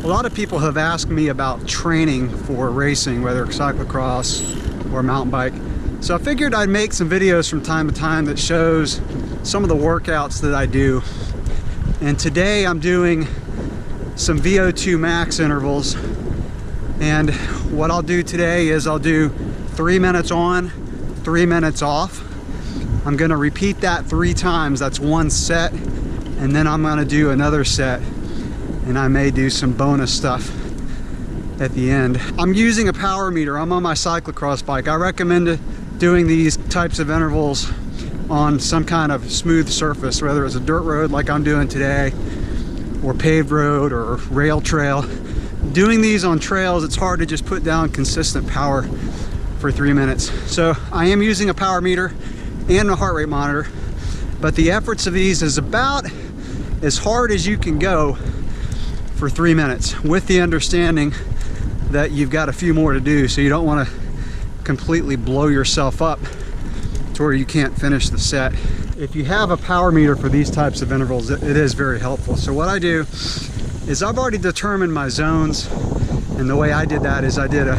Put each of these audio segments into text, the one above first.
A lot of people have asked me about training for racing, whether it's cyclocross or mountain bike. So I figured I'd make some videos from time to time that shows some of the workouts that I do. And today I'm doing some VO2 max intervals. And what I'll do today is I'll do 3 minutes on, 3 minutes off. I'm gonna repeat that 3 times. That's 1 set. And then I'm gonna do another set. And I may do some bonus stuff at the end. I'm using a power meter. I'm on my cyclocross bike. I recommend doing these types of intervals on some kind of smooth surface, whether it's a dirt road like I'm doing today, or paved road or rail trail. Doing these on trails, it's hard to just put down consistent power for 3 minutes. So I am using a power meter and a heart rate monitor, but the efforts of these is about as hard as you can go for 3 minutes, with the understanding that you've got a few more to do, so you don't want to completely blow yourself up to where you can't finish the set. If you have a power meter for these types of intervals, it is very helpful. So what I do is I've already determined my zones, and the way I did that is I did a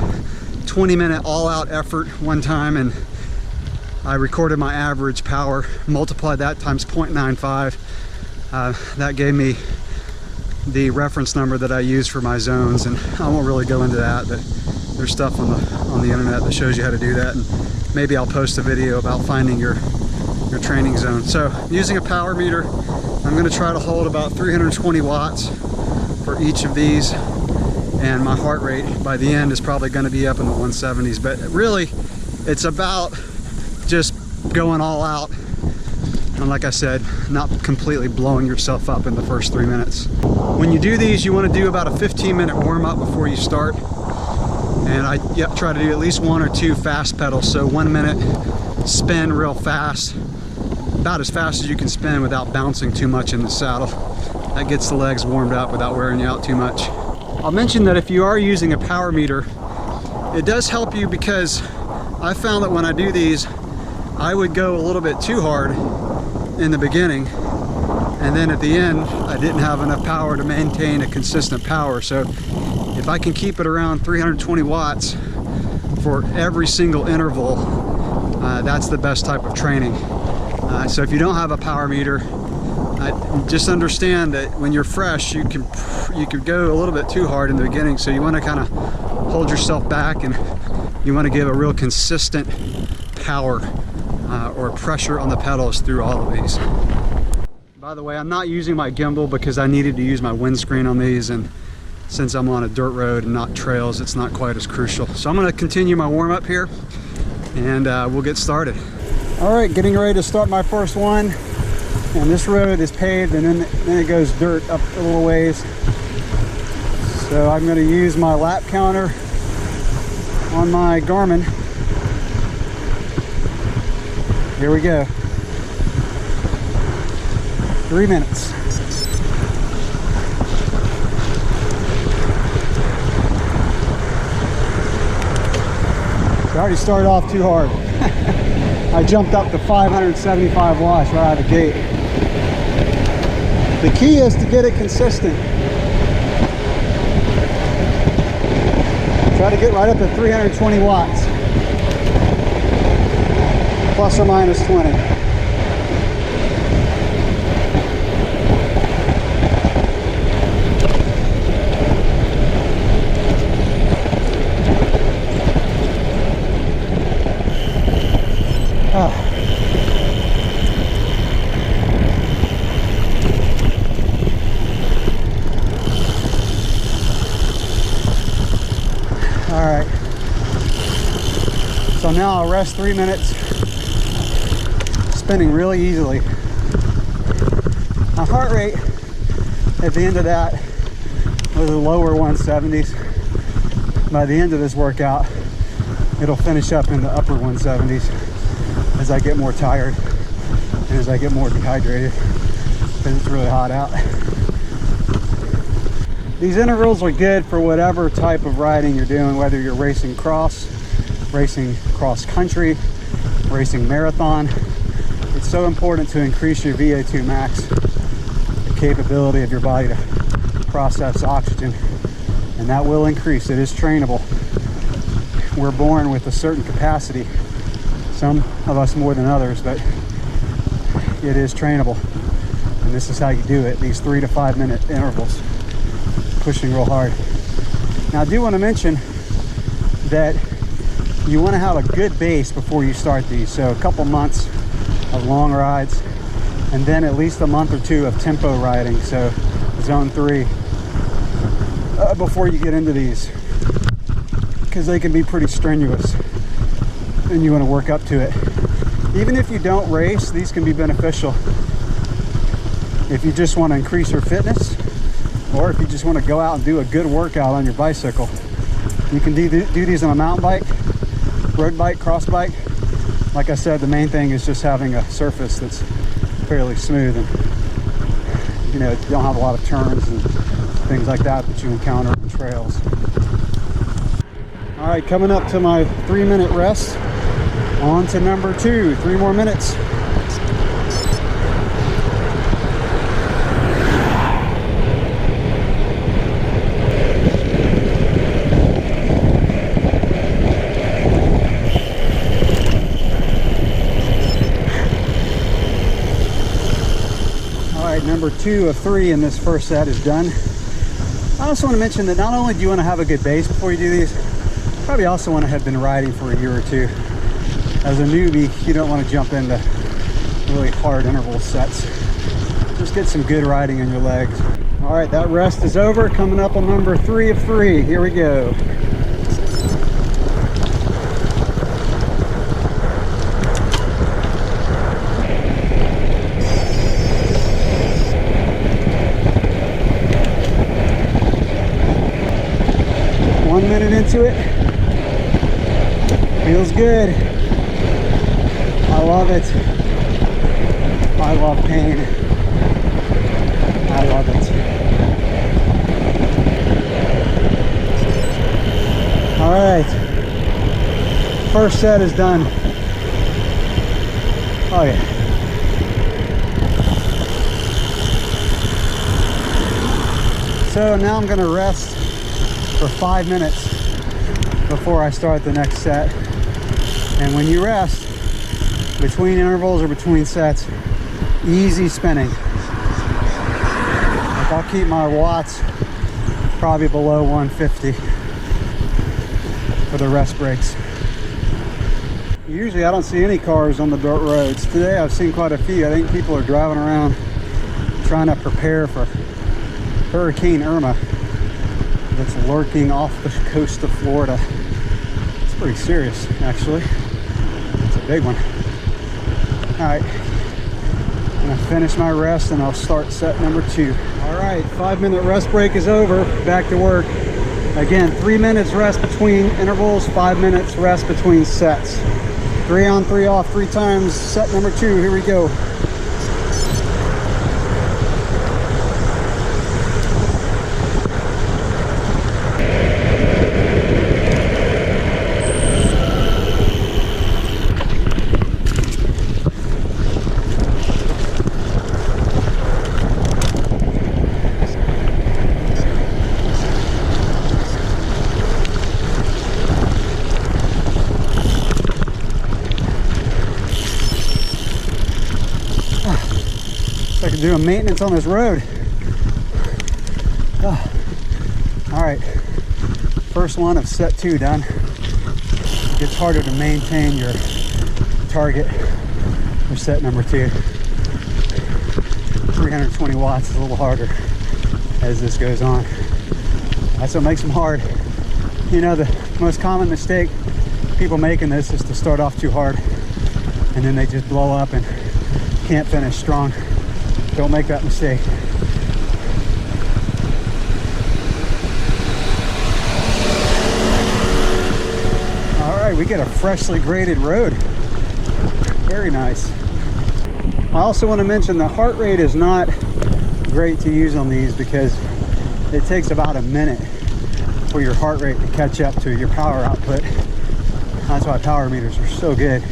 20-minute all-out effort one time, and I recorded my average power, multiplied that times 0.95. That gave me the reference number that I use for my zones, and I won't really go into that, but there's stuff on the internet that shows you how to do that, and maybe I'll post a video about finding your training zone. So using a power meter, I'm going to try to hold about 320 watts for each of these, and my heart rate by the end is probably going to be up in the 170s. But really, it's about just going all out, and like I said, not completely blowing yourself up in the first 3 minutes. When you do these, you want to do about a 15-minute warm-up before you start, and I try to do at least 1 or 2 fast pedals. So 1 minute spin real fast, about as fast as you can spin without bouncing too much in the saddle. That gets the legs warmed up without wearing you out too much. I'll mention that if you are using a power meter, it does help you, because I found that when I do these, I would go a little bit too hard in the beginning, and then at the end I didn't have enough power to maintain a consistent power. So if I can keep it around 320 watts for every single interval, that's the best type of training. So if you don't have a power meter, just understand that when you're fresh, you could go a little bit too hard in the beginning. So you want to kind of hold yourself back, and you want to give a real consistent power or pressure on the pedals through all of these. By the way, I'm not using my gimbal because I needed to use my windscreen on these, and since I'm on a dirt road and not trails, it's not quite as crucial. So I'm going to continue my warm-up here, and we'll get started. All right, getting ready to start my first one. And this road is paved, and then it goes dirt up a little ways. So I'm going to use my lap counter on my Garmin. Here we go. 3 minutes. So I already started off too hard. I jumped up to 575 watts right out of the gate. The key is to get it consistent. Try to get right up to 320 watts, plus or minus 20. Alright, so now I'll rest 3 minutes, spinning really easily. My heart rate at the end of that was the lower 170s. By the end of this workout, it'll finish up in the upper 170s as I get more tired and as I get more dehydrated, because it's really hot out. These intervals are good for whatever type of riding you're doing, whether you're racing cross country, racing marathon. It's so important to increase your VO2 max, the capability of your body to process oxygen and that will increase. It is trainable. We're born with a certain capacity, some of us more than others, but it is trainable. And this is how you do it, these 3 to 5 minute intervals, pushing real hard. Now I do want to mention that you want to have a good base before you start these. So a couple months of long rides, and then at least a month or 2 of tempo riding, so zone 3, before you get into these, because they can be pretty strenuous and you want to work up to it. Even if you don't race, these can be beneficial if you just want to increase your fitness, or if you just want to go out and do a good workout on your bicycle. You can do these on a mountain bike, road bike, cross bike. Like I said, the main thing is just having a surface that's fairly smooth, and you know, you don't have a lot of turns and things like that you encounter on trails. All right, coming up to my 3-minute rest. On to number 2, 3 more minutes. Number 2 of 3 in this first set is done. I also want to mention that not only do you want to have a good base before you do these, you probably also want to have been riding for a year or 2. As a newbie, you don't want to jump into really hard interval sets. Just get some good riding in your legs. All right, that rest is over. Coming up on number 3 of 3. Here we go. Into it. Feels good. I love it. I love pain. I love it. All right. First set is done. Oh yeah. So now I'm going to rest for 5 minutes before I start the next set. And when you rest between intervals or between sets, easy spinning. Like, I'll keep my watts probably below 150 for the rest breaks. Usually I don't see any cars on the dirt roads. Today I've seen quite a few. I think people are driving around trying to prepare for Hurricane Irma that's lurking off the coast of Florida. It's pretty serious, actually. It's a big one. All right, I'm gonna finish my rest and I'll start set number 2. All right, 5-minute rest break is over. Back to work. Again, 3 minutes rest between intervals, 5 minutes rest between sets. 3 on, 3 off, 3 times. Set number 2, here we go. I can do a maintenance on this road. Oh. All right, first one of set 2 done. It gets harder to maintain your target for set number 2. 320 watts is a little harder as this goes on. That's what makes them hard. You know, the most common mistake people make in this is to start off too hard and then they just blow up and can't finish strong. Don't make that mistake. All right, we get a freshly graded road. Very nice. I also want to mention the heart rate is not great to use on these because it takes about a minute for your heart rate to catch up to your power output. That's why power meters are so good.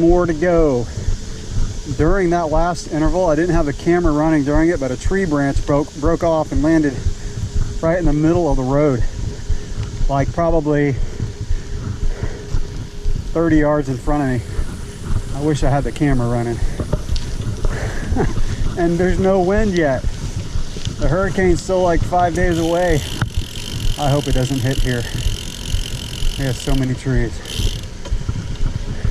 more to go. During that last interval, I didn't have the camera running during it, but a tree branch broke off and landed right in the middle of the road, like probably 30 yards in front of me. I wish I had the camera running. And there's no wind yet. The hurricane's still like 5 days away. I hope it doesn't hit here. There's so many trees.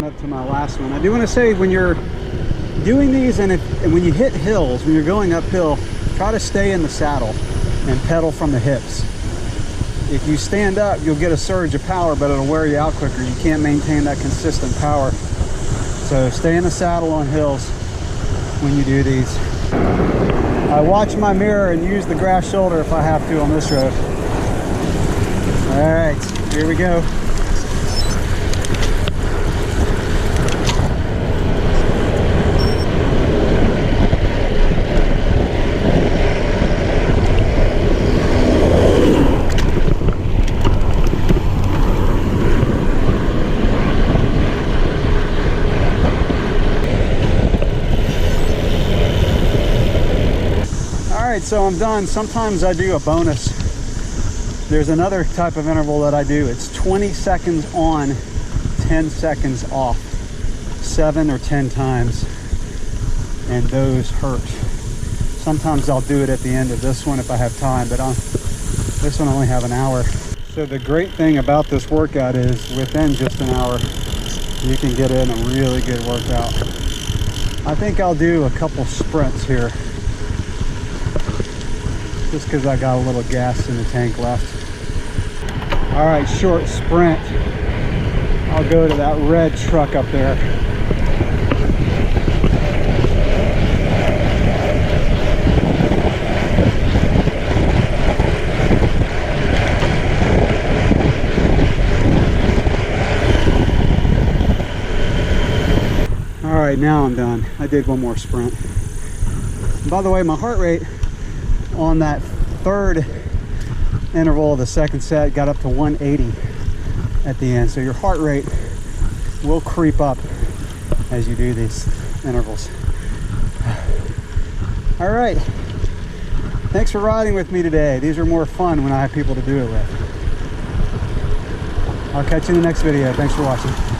Up to my last one. I do want to say, when you're doing these and when you hit hills, when you're going uphill, try to stay in the saddle and pedal from the hips. If you stand up, you'll get a surge of power, but it'll wear you out quicker. You can't maintain that consistent power. So stay in the saddle on hills when you do these. I watch my mirror and use the grass shoulder if I have to on this road. All right, here we go. So I'm done. Sometimes I do a bonus. There's another type of interval that I do. It's 20 seconds on, 10 seconds off, 7 or 10 times, and those hurt. Sometimes I'll do it at the end of this one if I have time, but this one only have an hour. So the great thing about this workout is within just an hour you can get in a really good workout. I think I'll do a couple sprints here, just because I got a little gas in the tank left. All right, short sprint. I'll go to that red truck up there. All right, now I'm done. I did one more sprint. And by the way, my heart rate on that third interval of the second set got up to 180 at the end. So your heart rate will creep up as you do these intervals. All right, thanks for riding with me today. These are more fun when I have people to do it with. I'll catch you in the next video. Thanks for watching.